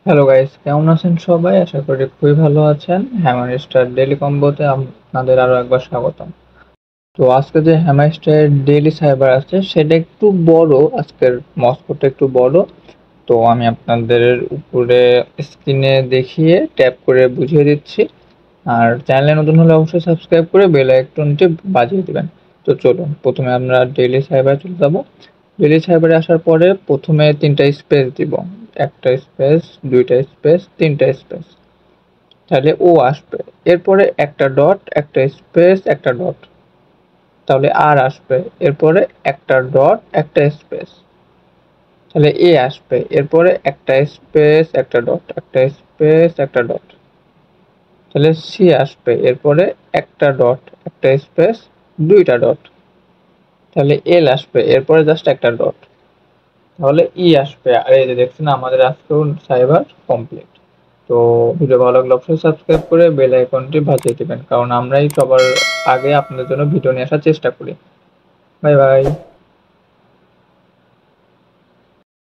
Hello guys, কেমন আছেন সবাই? আশা করি খুবই ভালো আছেন। হ্যামার স্টার ডেইলি কম্বোতে আপনাদের আরো একবার স্বাগতম। তো আজকে যে হ্যামার স্টার ডেইলি সাইবার আছে সেটা একটু বড়, আজকের মস্কোটা একটু বড়। তো আমি আপনাদের উপরে স্ক্রিনে দেখিয়ে ট্যাপ করে বুঝিয়ে দিচ্ছি। আর চ্যানেলে নতুন হলে অবশ্যই সাবস্ক্রাইব করে বেল আইকনটি বাজিয়ে দিবেন। তো চলুন, প্রথমে আমরা ডেইলি সাইবারে চলে যাব। ডেইলি সাইবারে আসার পরে প্রথমে ৩টা স্পেস দিব। ১টা স্পেস, ২টা স্পেস, ৩টা স্পেস। তাহলে ও আসবে। এরপরে একটা ডট, একটা স্পেস, একটা ডট। তাহলে আর আসবে। এরপরে একটা ডট, একটা স্পেস। তাহলে এ আসবে। এরপরে একটা স্পেস, একটা ডট, একটা স্পেস, একটা ডট। তাহলে সি আসবে। এরপরে একটা ডট, একটা স্পেস, ২টা ডট। তাহলে এল আসবে। এরপরে জাস্ট একটা ডট। তাহলে ই আসবে। আর এই যে দেখছেন আমাদের আজকেও সাইবার কমপ্লিট। তো ভিডিও ভালো লাগলে অবশ্যই সাবস্ক্রাইব করে বেল আইকনটি বাজিয়ে দিবেন, কারণ আমরাই সবার আগে আপনাদের জন্য ভিডিও নিয়ে আসার চেষ্টা করি। Bye bye.